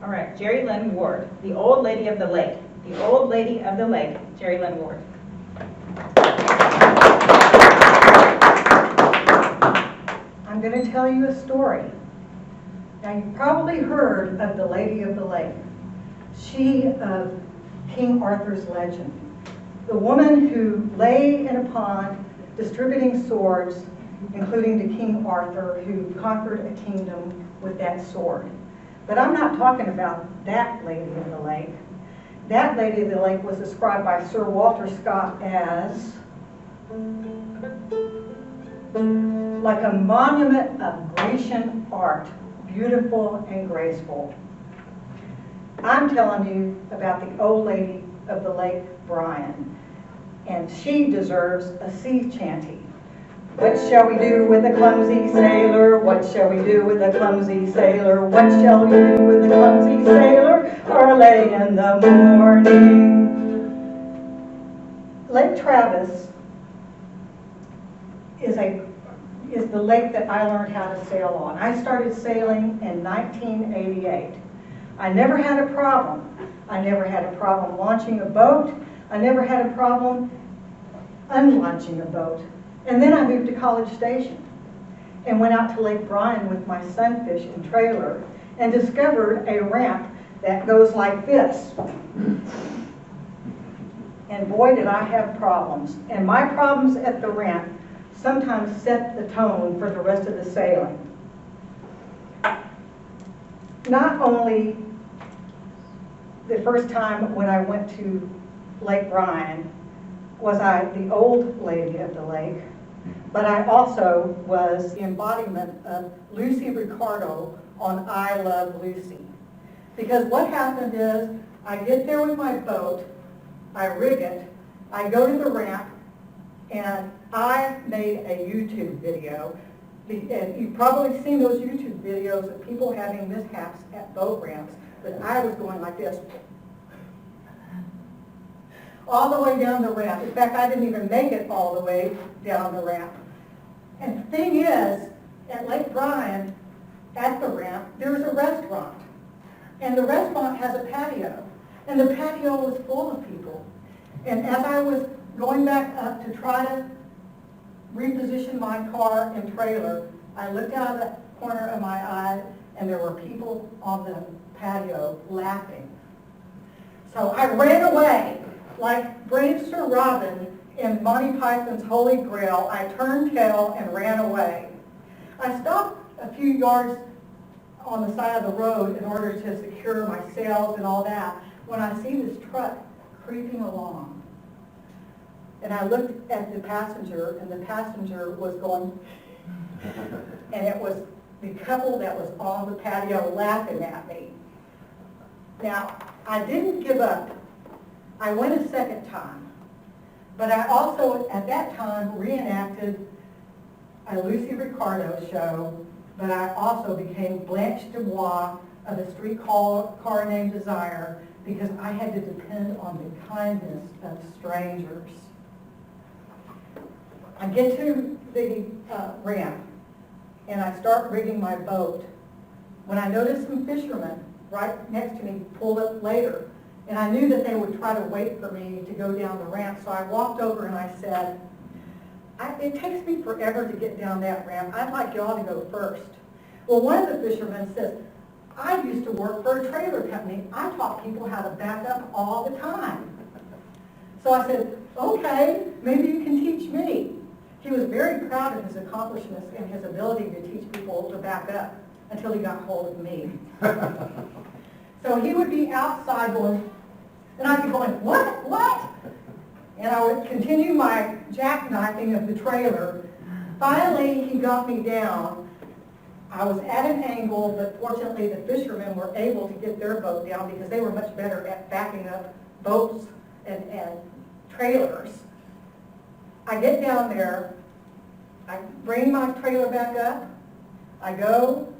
All right, Jerry Lynn Ward, the old lady of the lake. The old lady of the lake, Jerry Lynn Ward. I'm going to tell you a story. Now, you've probably heard of the Lady of the Lake. She of King Arthur's legend. The woman who lay in a pond distributing swords, including to King Arthur, who conquered a kingdom with that sword. But I'm not talking about that Lady of the Lake. That Lady of the Lake was described by Sir Walter Scott as like a monument of Grecian art, beautiful and graceful. I'm telling you about the old lady of the Lake, Bryan, and she deserves a sea chanty. What shall we do with a clumsy sailor? What shall we do with a clumsy sailor? What shall we do with a clumsy sailor? Early in the morning. Lake Travis is the lake that I learned how to sail on. I started sailing in 1988. I never had a problem. I never had a problem launching a boat. I never had a problem unlaunching a boat. And then I moved to College Station and went out to Lake Bryan with my sunfish and trailer and discovered a ramp that goes like this. And boy, did I have problems. And my problems at the ramp sometimes set the tone for the rest of the sailing. Not only the first time when I went to Lake Bryan was I the old lady of the lake, but I also was the embodiment of Lucy Ricardo on I Love Lucy. Because what happened is, I get there with my boat, I rig it, I go to the ramp, and I made a YouTube video. And you've probably seen those YouTube videos of people having mishaps at boat ramps, but I was going like this, all the way down the ramp. In fact, I didn't even make it all the way down the ramp. And the thing is, at Lake Bryan, at the ramp, there's a restaurant. And the restaurant has a patio. And the patio was full of people. And as I was going back up to try to reposition my car and trailer, I looked out of the corner of my eye, and there were people on the patio laughing. So I ran away. Like brave Sir Robin in Monty Python's Holy Grail, I turned tail and ran away. I stopped a few yards on the side of the road in order to secure my sails and all that when I see this truck creeping along. And I looked at the passenger, and the passenger was going, and it was the couple that was on the patio laughing at me. Now, I didn't give up. I went a second time, but I also, at that time, reenacted a Lucy Ricardo show, but I also became Blanche Dubois of a streetcar named Desire because I had to depend on the kindness of strangers. I get to the ramp, and I start rigging my boat, when I noticed some fishermen right next to me pulled up later. And I knew that they would try to wait for me to go down the ramp, so I walked over and I said, it takes me forever to get down that ramp. I'd like y'all to go first. Well, one of the fishermen says, I used to work for a trailer company. I taught people how to back up all the time. So I said, okay, maybe you can teach me. He was very proud of his accomplishments and his ability to teach people to back up until he got hold of me. So he would be outside going, and I'd be going, what? And I would continue my jackknifing of the trailer. Finally, he got me down. I was at an angle, but fortunately the fishermen were able to get their boat down because they were much better at backing up boats and trailers. I get down there, I bring my trailer back up, I go,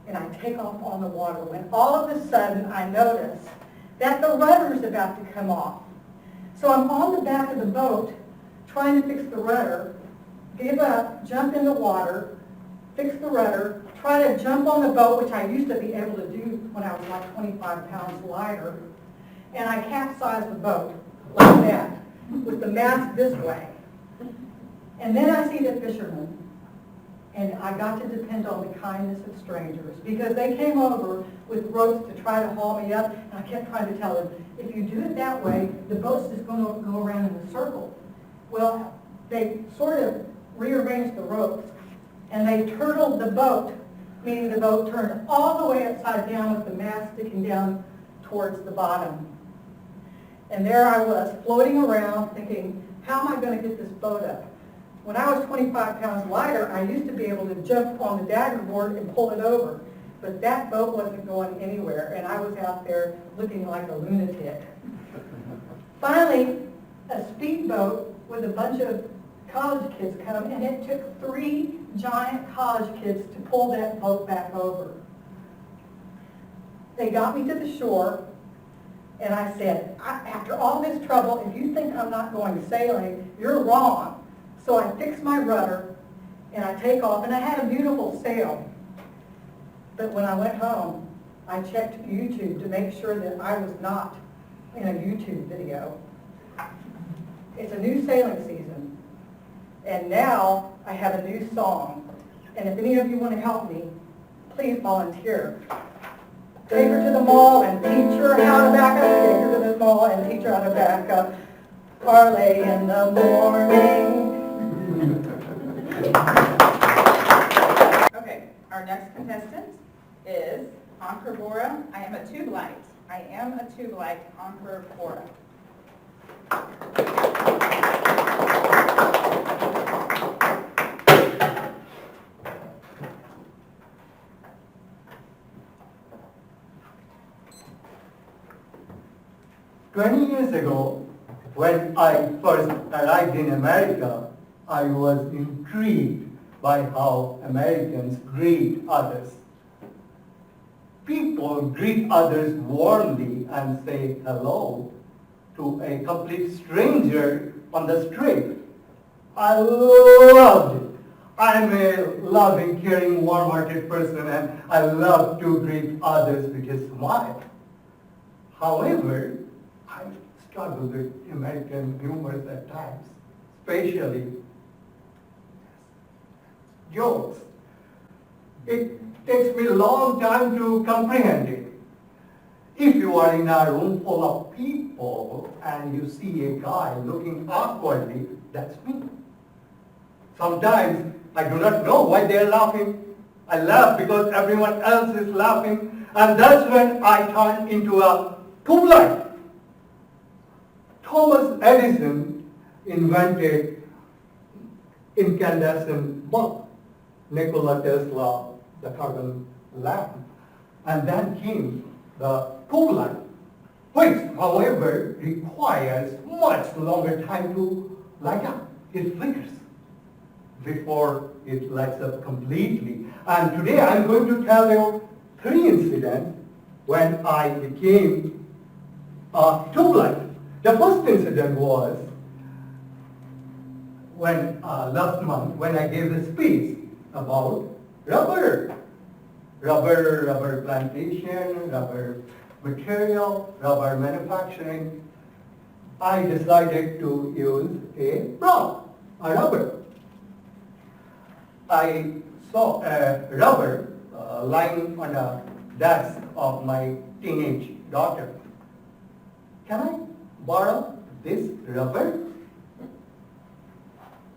and I take off on the water, when all of a sudden I notice that the rudder's about to come off. So I'm on the back of the boat trying to fix the rudder, give up, jump in the water, fix the rudder, try to jump on the boat, which I used to be able to do when I was like 25 pounds lighter, and I capsized the boat like that, with the mast this way. And then I see the fishermen, and I got to depend on the kindness of strangers, because they came over with ropes to try to haul me up, and I kept trying to tell them, if you do it that way, the boat's just going to go around in a circle. Well, they sort of rearranged the ropes, and they turtled the boat, meaning the boat turned all the way upside down with the mast sticking down towards the bottom. And there I was, floating around, thinking, how am I going to get this boat up? When I was 25 pounds lighter, I used to be able to jump on the dagger board and pull it over. But that boat wasn't going anywhere, and I was out there looking like a lunatic. Finally, a speedboat with a bunch of college kids come, and it took 3 giant college kids to pull that boat back over. They got me to the shore, and I said, after all this trouble, if you think I'm not going sailing, you're wrong. So I fix my rudder, and I take off, and I had a beautiful sail. But when I went home, I checked YouTube to make sure that I was not in a YouTube video. It's a new sailing season, and now I have a new song. And if any of you want to help me, please volunteer. Take her to the mall and teach her how to back up. Take her to the mall and teach her how to back up. Parlay in the morning. Okay, our next contestant is Ankur Bora. I am a Tubelight. I am a Tubelight, Ankur Bora. "20 years ago, when I first arrived in America, I was intrigued by how Americans greet others. People greet others warmly and say hello to a complete stranger on the street. I loved it. I'm a loving, caring, warm-hearted person, and I love to greet others with a smile. However, I struggle with American humor at times, especially jokes. It takes me a long time to comprehend it. If you are in a room full of people and you see a guy looking awkwardly, that's me. Sometimes I do not know why they are laughing. I laugh because everyone else is laughing, and that's when I turn into a Tubelight. Thomas Edison invented incandescent bulb. Nikola Tesla, the carbon lamp. And then came the Tubelight, which, however, requires much longer time to light up. It flickers before it lights up completely. And today I'm going to tell you 3 incidents when I became a Tubelight. The first incident was when last month when I gave a speech about rubber plantation, rubber material, rubber manufacturing. I decided to use a rubber. I saw a rubber lying on the desk of my teenage daughter. Can I borrow this rubber?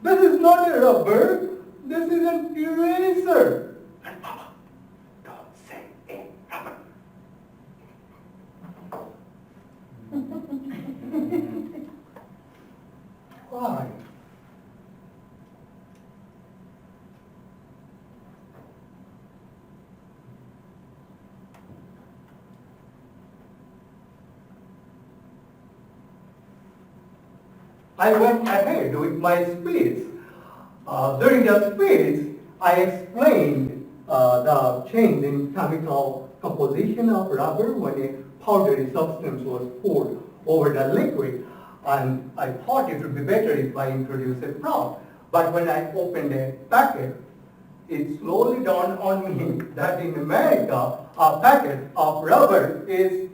This is not a rubber, this is an eraser. And Mama, don't say a rubber. Why? I went ahead with my speech. During the speech, I explained the change in chemical composition of rubber when a powdery substance was poured over the liquid. And I thought it would be better if I introduced a prop. But when I opened a packet, it slowly dawned on me that in America, a packet of rubber is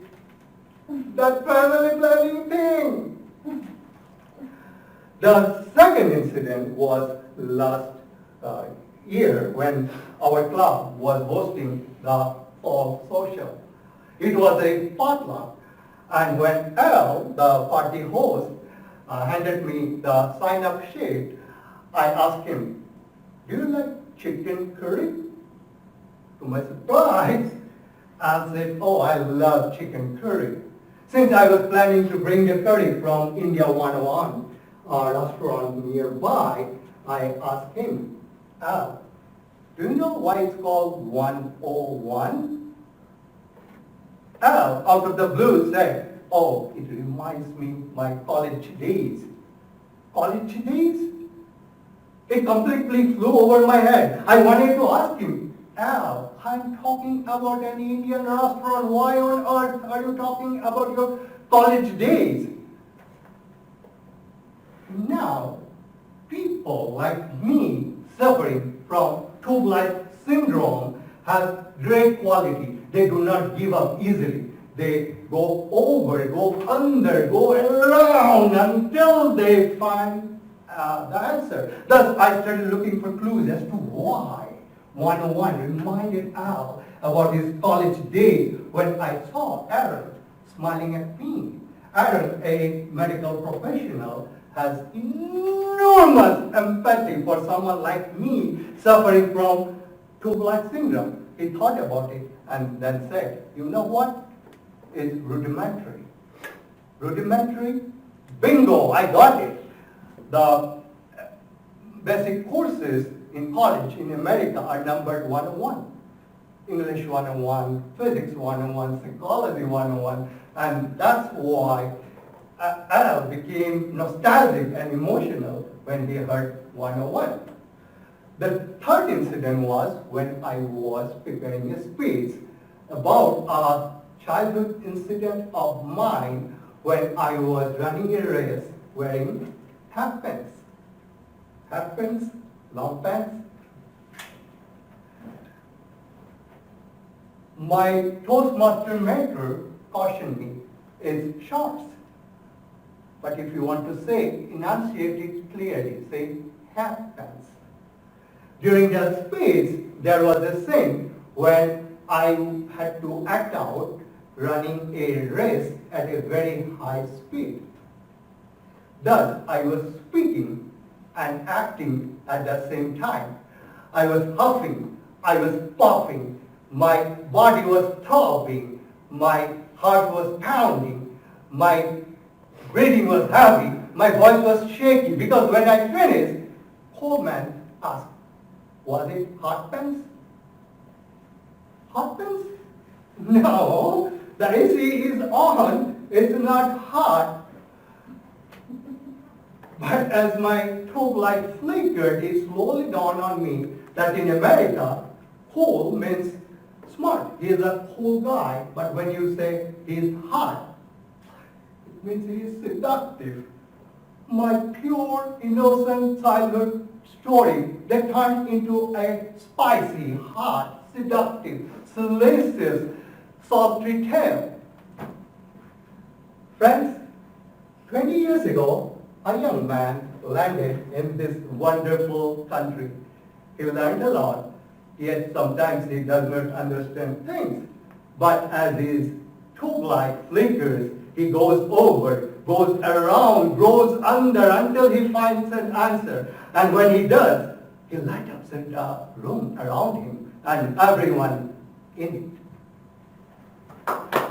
that family planning thing. The second incident was last year when our club was hosting the fall social. It was a potluck, and when Al, the party host, handed me the sign-up sheet, I asked him, "Do you like chicken curry?" To my surprise, Al said, "Oh, I love chicken curry." Since I was planning to bring the curry from India 101, a restaurant nearby, I asked him, "Al, do you know why it's called 101? Al, out of the blue, said, "Oh, it reminds me of my college days." College days? It completely flew over my head. I wanted to ask him, "Al, I'm talking about an Indian restaurant. Why on earth are you talking about your college days?" Now, people like me suffering from Tubelight syndrome have great quality. They do not give up easily. They go over, go under, go around until they find the answer. Thus, I started looking for clues as to why 101 reminded Al about his college days when I saw Aaron smiling at me. Aaron, a medical professional, has enormous empathy for someone like me suffering from Tubelight syndrome. He thought about it and then said, "You know what? It's rudimentary." Rudimentary? Bingo, I got it. The basic courses in college in America are numbered 101. English 101, Physics 101, Psychology 101, and that's why Al became nostalgic and emotional when he heard 101. The third incident was when I was preparing a speech about a childhood incident of mine when I was running a race wearing half pants. Half pants, long pants. My Toastmaster mentor cautioned me, it's shorts. But if you want to say, enunciate it clearly, say half pants. During the speech, there was a scene when I had to act out running a race at a very high speed. Thus, I was speaking and acting at the same time. I was huffing, I was puffing, my body was throbbing, my heart was pounding, my breathing was heavy, my voice was shaky, because when I finished, Coleman asked, "Was it hot pants?" Hot pants? No, the AC is on, it's not hot. But as my tube light flickered, it slowly dawned on me that in America, cool means smart. He is a cool guy, but when you say he's hot, it means he is seductive. My pure, innocent childhood story that turned into a spicy, hot, seductive, salacious, sultry tale. Friends, 20 years ago, a young man landed in this wonderful country. He learned a lot, yet sometimes he does not understand things. But as his tube light flickers, he goes over, goes around, goes under until he finds an answer. And when he does, he lights up the room around him and everyone in it.